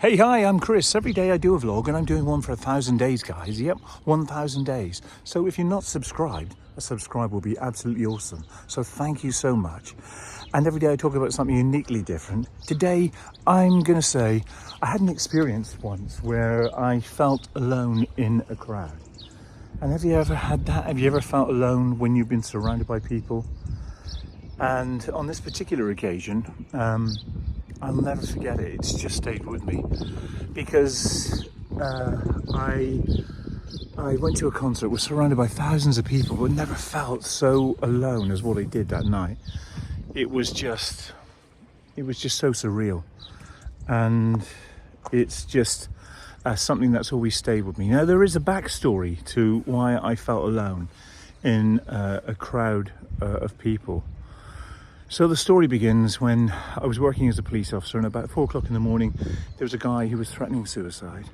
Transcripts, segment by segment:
Hey, hi, I'm Chris. Every day I do a vlog and I'm doing one for 1,000 days, guys. Yep, 1,000 days. So if you're not subscribed, a subscribe will be absolutely awesome. So thank you so much. And every day I talk about something uniquely different. Today, I'm going to say I had an experience once where I felt alone in a crowd. And have you ever had that? Have you ever felt alone when you've been surrounded by people? And on this particular occasion, I'll never forget it. It's just stayed with me because I went to a concert, was surrounded by thousands of people, but never felt so alone as what I did that night. It was just so surreal, and it's just something that's always stayed with me. Now, there is a backstory to why I felt alone in a crowd of people. So the story begins when I was working as a police officer, and about 4 o'clock in the morning there was a guy who was threatening suicide.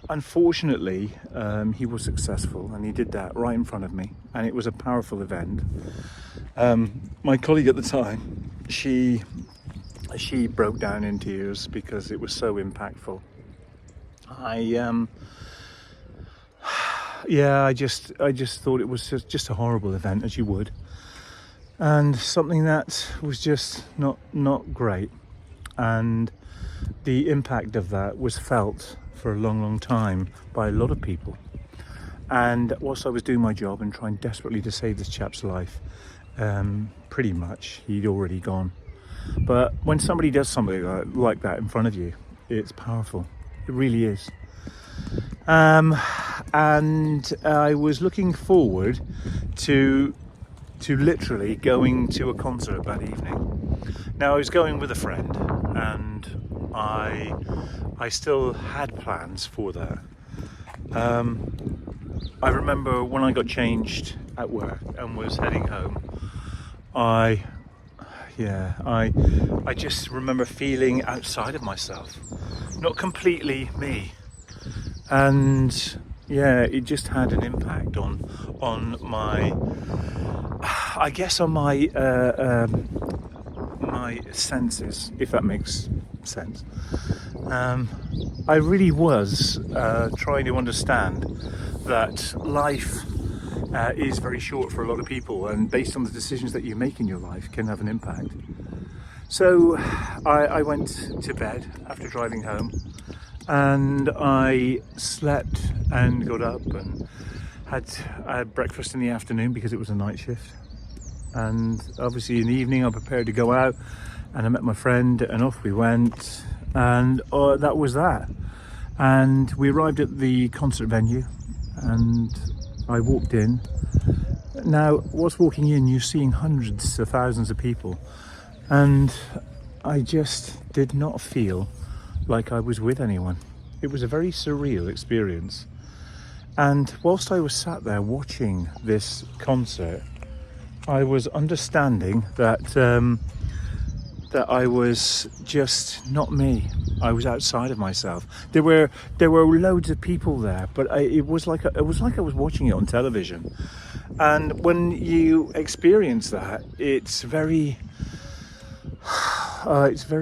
Unfortunately, he was successful, and he did that right in front of me, and it was a powerful event. My colleague at the time, she broke down in tears because it was so impactful. I just thought it was just a horrible event, as you would. And something that was just not great, and the impact of that was felt for a long time by a lot of people. And whilst I was doing my job and trying desperately to save this chap's life, pretty much he'd already gone. But when somebody does something like that in front of you, it's powerful. It really is. And I was looking forward to literally going to a concert that evening. Now, I was going with a friend, and I still had plans for that. I remember when I got changed at work and was heading home, I just remember feeling outside of myself, not completely me. And yeah, it just had an impact on my, I guess, on my my senses, if that makes sense. I really was trying to understand that life is very short for a lot of people, and based on the decisions that you make in your life can have an impact. So I went to bed after driving home, and I slept and got up and had breakfast in the afternoon because it was a night shift. And obviously in the evening I prepared to go out, and I met my friend and off we went, and that was that. And we arrived at the concert venue and I walked in. Now, whilst walking in, you're seeing hundreds of thousands of people, and I just did not feel like I was with anyone. It was a very surreal experience. And whilst I was sat there watching this concert, I was understanding that that I was just not me. I was outside of myself. There were loads of people there, but it was like I was watching it on television. And when you experience that, it's very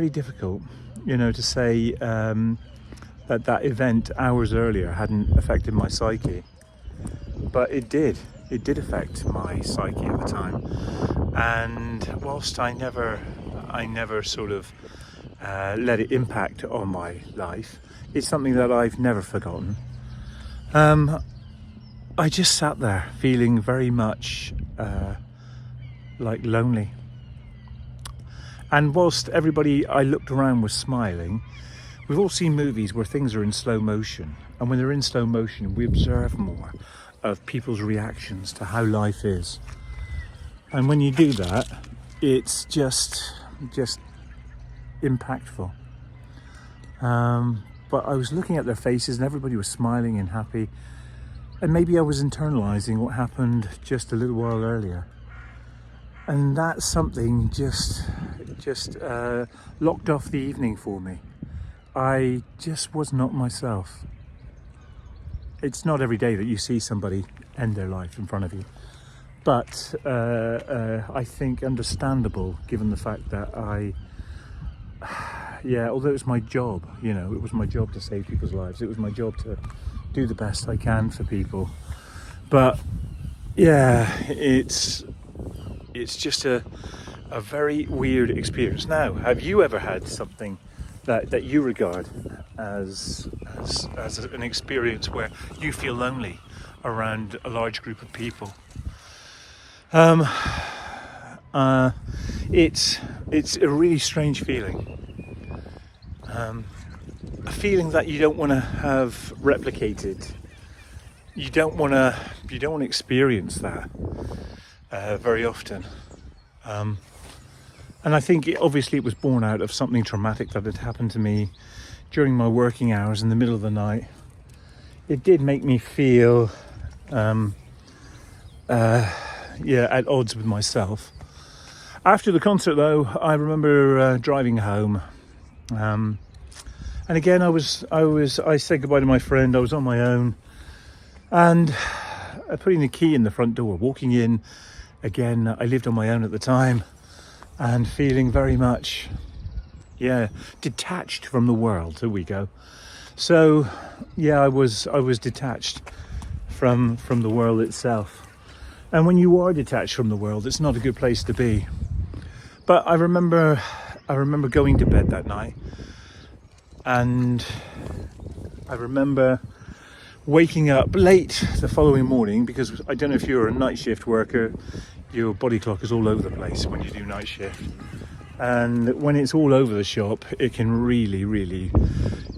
difficult, to say that event hours earlier hadn't affected my psyche, but it did. It did affect my psyche at the time, and whilst I never sort of let it impact on my life, it's something that I've never forgotten. I just sat there feeling very much like lonely. And whilst everybody I looked around was smiling, we've all seen movies where things are in slow motion, and when they're in slow motion we observe more of people's reactions to how life is. And when you do that, it's just impactful. But I was looking at their faces and everybody was smiling and happy, and maybe I was internalizing what happened just a little while earlier. And that something just locked off the evening for me. I just was not myself. It's not every day that you see somebody end their life in front of you, but I think understandable given the fact that yeah, although it's my job, you know, it was my job to save people's lives. It was my job to do the best I can for people. But yeah, it's just a very weird experience. Now, have you ever had something that you regard as an experience where you feel lonely around a large group of people? It's a really strange feeling. A feeling that you don't want to have replicated. You don't want to experience that very often. And I think obviously it was born out of something traumatic that had happened to me during my working hours in the middle of the night. It did make me feel at odds with myself. After the concert though, I remember driving home, and again I said goodbye to my friend. I was on my own, and putting the key in the front door, walking in. Again, I lived on my own at the time, and feeling very much detached from the world. Here we go. So yeah, I was detached from the world itself. And when you are detached from the world, it's not a good place to be. But I remember going to bed that night, and I remember waking up late the following morning, because I don't know if you're a night shift worker, your body clock is all over the place when you do night shift. And when it's all over the shop, it can really, really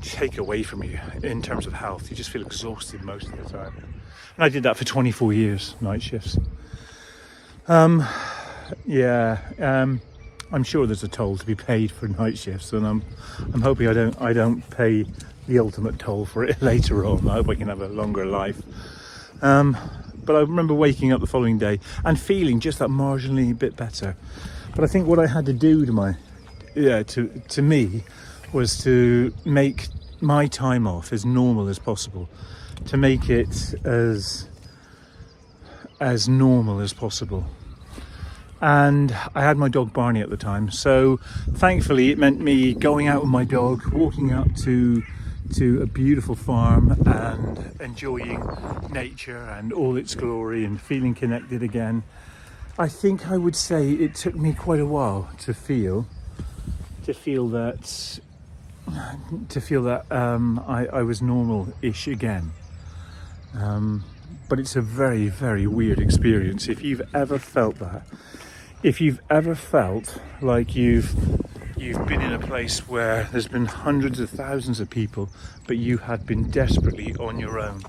take away from you in terms of health. You just feel exhausted most of the time. And I did that for 24 years, night shifts. I'm sure there's a toll to be paid for night shifts, and I'm hoping I don't pay the ultimate toll for it later on. I hope I can have a longer life. But I remember waking up the following day and feeling just that marginally bit better. But I think what I had to do to me was to make my time off as normal as possible, to make it as normal as possible. And I had my dog Barney at the time, so thankfully it meant me going out with my dog, walking up to a beautiful farm and enjoying nature and all its glory and feeling connected again. I think I would say it took me quite a while to feel that I was normal-ish again. But it's a very, very weird experience. If you've ever felt that, if you've ever felt like you've been in a place where there's been hundreds of thousands of people, but you had been desperately on your own,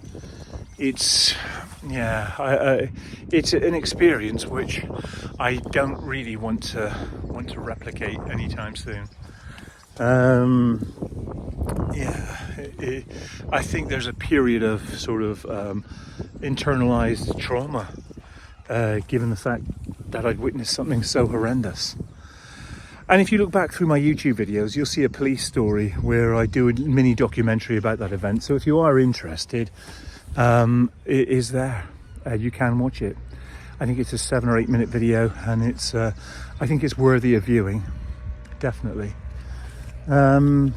it's an experience which I don't really want to replicate anytime soon. I think there's a period of sort of internalized trauma, given the fact that I'd witnessed something so horrendous. And if you look back through my YouTube videos, you'll see a police story where I do a mini documentary about that event. So if you are interested, it is there. You can watch it. I think it's a 7 or 8 minute video, and I think it's worthy of viewing, definitely. And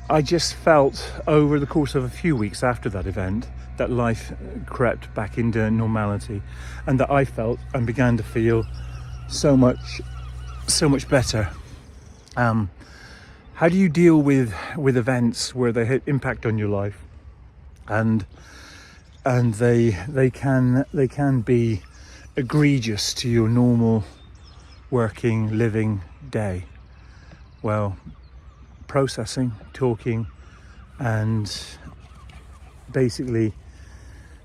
I just felt over the course of a few weeks after that event that life crept back into normality, and that I felt and began to feel so much better. How do you deal with events where they impact on your life, and they can be egregious to your normal working, living day? Well, processing, talking, and basically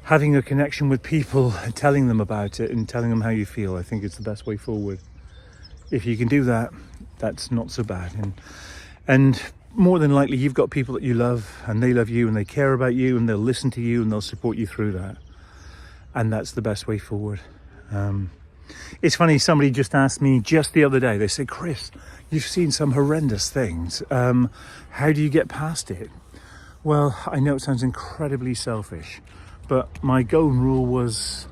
having a connection with people and telling them about it and telling them how you feel, I think it's the best way forward. If you can do that, that's not so bad. And more than likely you've got people that you love, and they love you, and they care about you, and they'll listen to you, and they'll support you through that. And that's the best way forward. It's funny, somebody just asked me just the other day, they said, Chris, you've seen some horrendous things. How do you get past it? Well, I know it sounds incredibly selfish, but my golden rule was,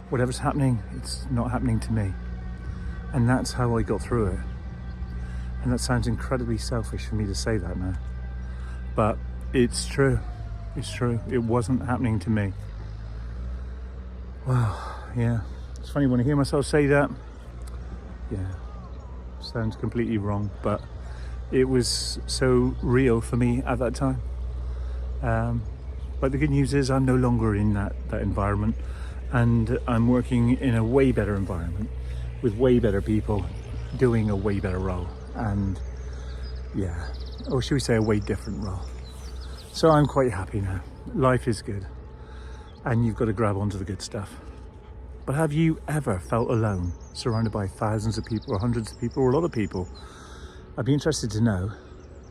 whatever's happening, it's not happening to me. And that's how I got through it. And that sounds incredibly selfish for me to say that now. But it's true. It's true. It wasn't happening to me. Wow, yeah. It's funny when I hear myself say that. Yeah, sounds completely wrong, but it was so real for me at that time. But the good news is I'm no longer in that environment, and I'm working in a way better environment with way better people doing a way better role, and yeah, or should we say a way different role. So I'm quite happy now. Life is good, and you've got to grab onto the good stuff. But have you ever felt alone, surrounded by thousands of people or hundreds of people or a lot of people? I'd be interested to know.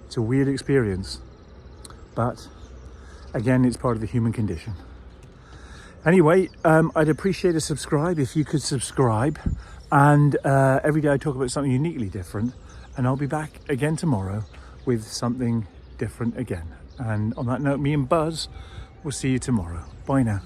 It's a weird experience, but again, it's part of the human condition. Anyway, I'd appreciate a subscribe if you could subscribe. And every day I talk about something uniquely different, and I'll be back again tomorrow with something different again. And on that note, me and Buzz will see you tomorrow. Bye now.